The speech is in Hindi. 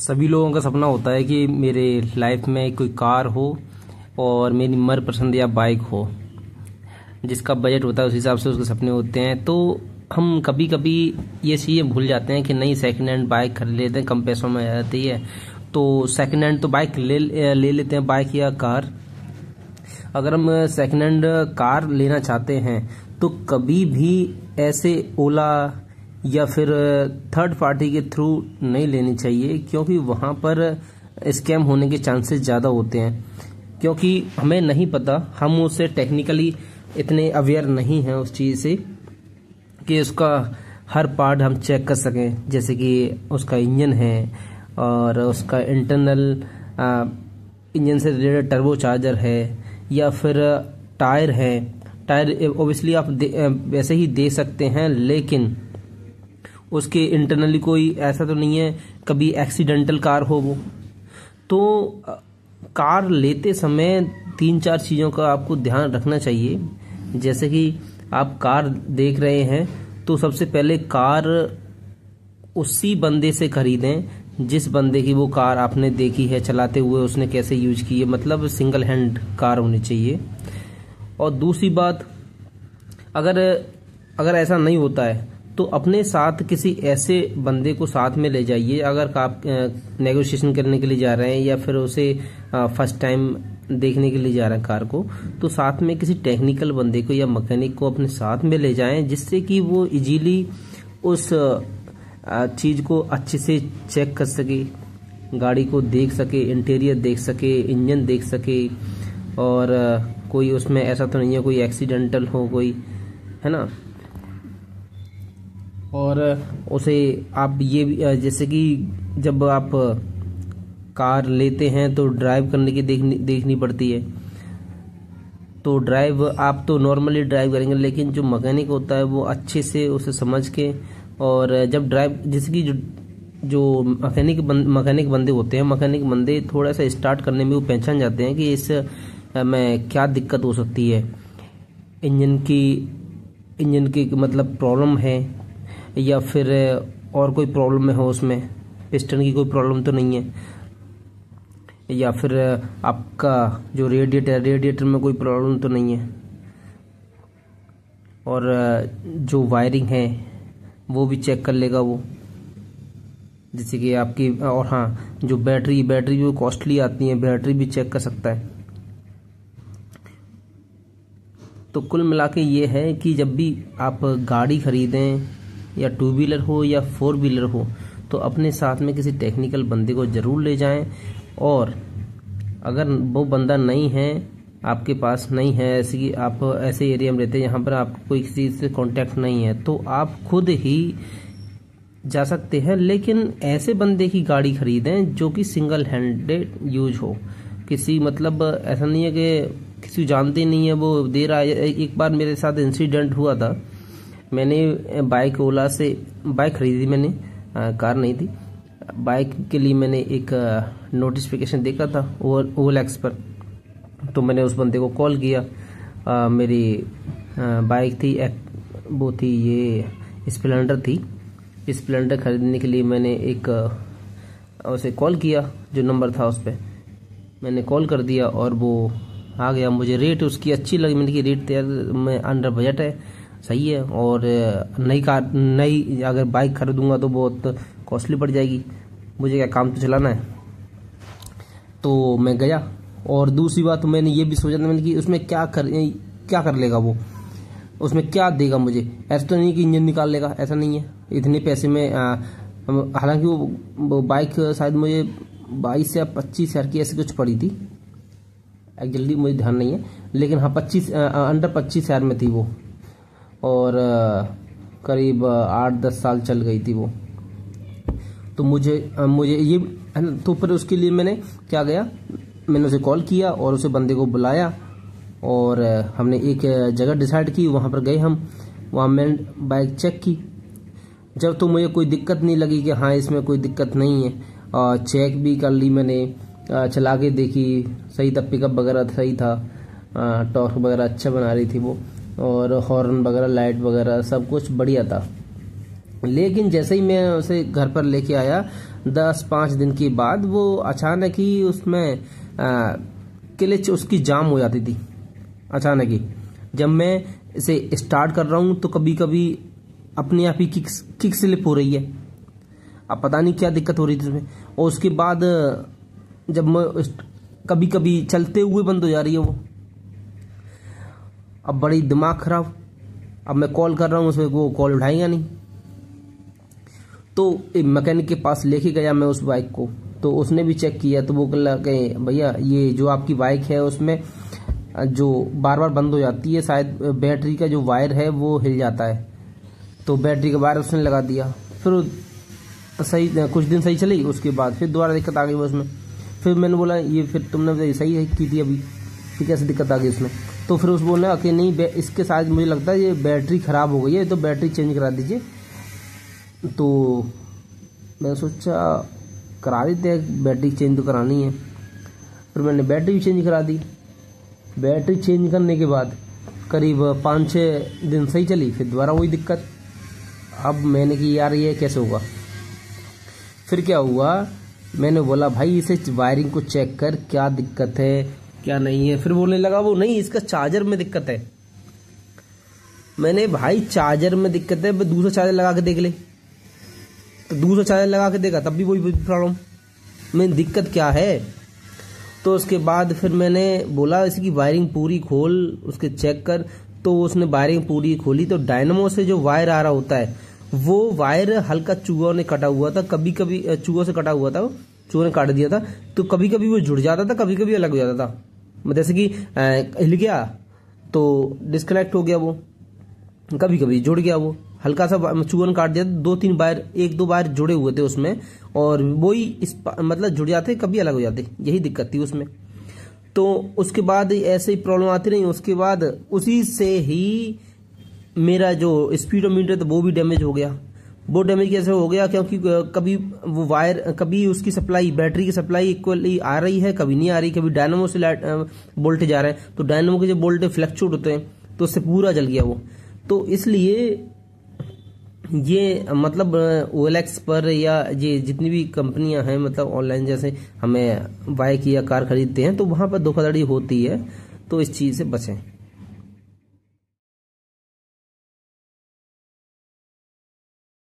सभी लोगों का सपना होता है कि मेरे लाइफ में कोई कार हो और मेरी मनपसंद या बाइक हो। जिसका बजट होता है उस हिसाब से उसके सपने होते हैं। तो हम कभी कभी ये चीज़ें भूल जाते हैं कि नई सेकंड हैंड बाइक खरीद लेते हैं, कम पैसों में आ जाती है। तो सेकंड हैंड तो बाइक ले लेते हैं, बाइक या कार। अगर हम सेकंड हैंड कार लेना चाहते हैं तो कभी भी ऐसे ओला या फिर थर्ड पार्टी के थ्रू नहीं लेनी चाहिए, क्योंकि वहाँ पर स्कैम होने के चांसेस ज़्यादा होते हैं। क्योंकि हमें नहीं पता, हम उससे टेक्निकली इतने अवेयर नहीं हैं उस चीज़ से कि उसका हर पार्ट हम चेक कर सकें। जैसे कि उसका इंजन है और उसका इंटरनल इंजन से रिलेटेड टर्बो चार्जर है या फिर टायर है। टायर ओबियसली आप वैसे ही दे सकते हैं, लेकिन उसके इंटरनली कोई ऐसा तो नहीं है कभी एक्सीडेंटल कार हो वो। तो कार लेते समय 3-4 चीज़ों का आपको ध्यान रखना चाहिए। जैसे कि आप कार देख रहे हैं तो सबसे पहले कार उसी बंदे से खरीदें जिस बंदे की वो कार आपने देखी है चलाते हुए, उसने कैसे यूज की है, मतलब सिंगल हैंड कार होनी चाहिए। और दूसरी बात, अगर ऐसा नहीं होता है तो अपने साथ किसी ऐसे बंदे को साथ में ले जाइए। अगर आप नेगोशिएशन करने के लिए जा रहे हैं या फिर उसे फर्स्ट टाइम देखने के लिए जा रहे हैं कार को, तो साथ में किसी टेक्निकल बंदे को या मैकेनिक को अपने साथ में ले जाएं, जिससे कि वो इजीली उस चीज़ को अच्छे से चेक कर सके, गाड़ी को देख सके, इंटीरियर देख सके, इंजन देख सके, और कोई उसमें ऐसा तो नहीं है कोई एक्सीडेंटल हो कोई, है ना। और उसे आप ये भी जैसे कि जब आप कार लेते हैं तो ड्राइव करने की देखनी पड़ती है। तो ड्राइव आप तो नॉर्मली ड्राइव करेंगे, लेकिन जो मैकेनिक होता है वो अच्छे से उसे समझ के, और जब ड्राइव जैसे कि जो मैकेनिक बंदे होते हैं, मैकेनिक बंदे थोड़ा सा स्टार्ट करने में वो पहचान जाते हैं कि इस में क्या दिक्कत हो सकती है। इंजन की मतलब प्रॉब्लम है या फिर और कोई प्रॉब्लम है उसमें, पिस्टन की कोई प्रॉब्लम तो नहीं है, या फिर आपका जो रेडिएटर में कोई प्रॉब्लम तो नहीं है, और जो वायरिंग है वो भी चेक कर लेगा वो। जैसे कि आपकी, और हाँ, जो बैटरी जो कॉस्टली आती है, बैटरी भी चेक कर सकता है। तो कुल मिला के ये है कि जब भी आप गाड़ी खरीदें, या 2 व्हीलर हो या 4 व्हीलर हो, तो अपने साथ में किसी टेक्निकल बंदे को ज़रूर ले जाएं। और अगर वो बंदा नहीं है, आपके पास नहीं है, ऐसे कि आप ऐसे एरिया में रहते हैं जहाँ पर आपको कोई किसी से कांटेक्ट नहीं है, तो आप खुद ही जा सकते हैं। लेकिन ऐसे बंदे की गाड़ी खरीदें जो कि सिंगल हैंडेड यूज हो। किसी मतलब ऐसा नहीं है कि किसी जानते नहीं है वो दे रहा है। एक बार मेरे साथ इंसिडेंट हुआ था। मैंने ओला से बाइक खरीदी, मैंने कार नहीं थी। बाइक के लिए मैंने एक नोटिफिकेशन देखा था OLX पर, तो मैंने उस बंदे को कॉल किया। मेरी बाइक थी, वो थी ये स्प्लेंडर थी। स्प्लेंडर खरीदने के लिए मैंने एक उसे कॉल किया, जो नंबर था उस पर मैंने कॉल कर दिया और वो आ गया। मुझे रेट उसकी अच्छी लगी, मैंने कि रेट तो यार मैं अंडर बजट है, सही है, और नई अगर बाइक खरीदूंगा तो बहुत कॉस्टली पड़ जाएगी, मुझे क्या काम तो चलाना है। तो मैं गया, और दूसरी बात मैंने ये भी सोचा था मैंने कि उसमें क्या कर लेगा वो, उसमें क्या देगा मुझे। ऐसा तो नहीं कि इंजन निकाल लेगा, ऐसा नहीं है इतने पैसे में। हालांकि वो बाइक शायद मुझे 22 या 25 हज़ार की ऐसी कुछ पड़ी थी, जल्दी मुझे ध्यान नहीं है, लेकिन हाँ अंडर 25 हज़ार में थी वो, और करीब 8-10 साल चल गई थी वो। तो मुझे ये, तो फिर उसके लिए मैंने मैंने उसे कॉल किया और उसे बंदे को बुलाया, और हमने एक जगह डिसाइड की, वहाँ पर गए हम। वहाँ मैंने बाइक चेक की। जब तो मुझे कोई दिक्कत नहीं लगी कि हाँ इसमें कोई दिक्कत नहीं है, चेक भी कर ली मैंने, चला के देखी, सही था, पिकअप वगैरह सही था, टॉर्क वगैरह अच्छा बना रही थी वो, और हॉर्न वगैरह, लाइट वगैरह सब कुछ बढ़िया था। लेकिन जैसे ही मैं उसे घर पर लेके आया 10-5 दिन के बाद वो अचानक ही उसमें क्लच उसकी जाम हो जाती थी अचानक ही। जब मैं इसे स्टार्ट कर रहा हूँ तो कभी कभी अपने आप ही किक स्लिप हो रही है। अब पता नहीं क्या दिक्कत हो रही थी उसमें। और उसके बाद जब मैं कभी कभी चलते हुए बंद हो जा रही है वो। अब बड़ी दिमाग खराब। अब मैं कॉल कर रहा हूँ उसमें, वो कॉल उठाएगा नहीं। तो एक मैकेनिक के पास लेके गया मैं उस बाइक को, तो उसने भी चेक किया। तो वो कहे भैया ये जो आपकी बाइक है उसमें जो बार बार बंद हो जाती है, शायद बैटरी का जो वायर है वो हिल जाता है। तो बैटरी का वायर उसने लगा दिया। फिर सही कुछ दिन सही चली, उसके बाद फिर दोबारा दिक्कत आ गई उसमें। फिर मैंने बोला ये फिर तुमने सही है की थी अभी, फिर कैसे दिक्कत आ गई उसमें। तो फिर उस बोला कि नहीं इसके साथ मुझे लगता है ये बैटरी ख़राब हो गई है, तो बैटरी चेंज करा दीजिए। तो मैंने सोचा करा देते हैं, बैटरी चेंज तो करानी है। फिर मैंने बैटरी भी चेंज करा दी। बैटरी चेंज करने के बाद करीब 5-6 दिन सही चली, फिर दोबारा वही दिक्कत। अब मैंने कि यार ये कैसे होगा। फिर क्या हुआ, मैंने बोला भाई इसे वायरिंग को चेक कर, क्या दिक्कत है क्या नहीं है। फिर बोलने लगा वो नहीं इसका चार्जर में दिक्कत है। मैंने भाई चार्जर में दिक्कत है, दूसरा चार्जर लगा के देख ले। तो दूसरा चार्जर लगा के देखा तब भी वही प्रॉब्लम। मैं दिक्कत क्या है। तो उसके बाद फिर मैंने बोला इसकी वायरिंग पूरी खोल, उसके चेक कर। तो उसने वायरिंग पूरी खोली तो डायनामो से जो वायर आ रहा होता है वो वायर हल्का चूहों ने कटा हुआ था। कभी कभी चूहों से कटा हुआ था, चूहों ने काट दिया था। तो कभी कभी वो जुड़ जाता था, कभी कभी अलग हो जाता था। जैसे कि हिल गया तो डिस्कनेक्ट हो गया, वो कभी कभी जुड़ गया। वो हल्का सा चूहों ने काट दिया। 2-3 वायर, 1-2 वायर जुड़े हुए थे उसमें, और वही मतलब जुड़ जाते कभी अलग हो जाते, यही दिक्कत थी उसमें। तो उसके बाद ऐसे ही प्रॉब्लम आती रही। उसके बाद उसी से ही मेरा जो स्पीडोमीटर था वो भी डैमेज हो गया। वो डैमेज कैसे हो गया, क्योंकि कभी वो वायर, कभी उसकी सप्लाई, बैटरी की सप्लाई इक्वली आ रही है, कभी नहीं आ रही। कभी डायनामो से वोल्टेज आ रहा है, तो डायनामो के जो वोल्टेज फ्लक्चुएट होते हैं तो उससे पूरा जल गया वो। तो इसलिए ये मतलब OLX पर या ये जितनी भी कंपनियां हैं, मतलब ऑनलाइन जैसे हमें बाइक या कार खरीदते हैं, तो वहां पर धोखाधड़ी होती है। तो इस चीज से बचें।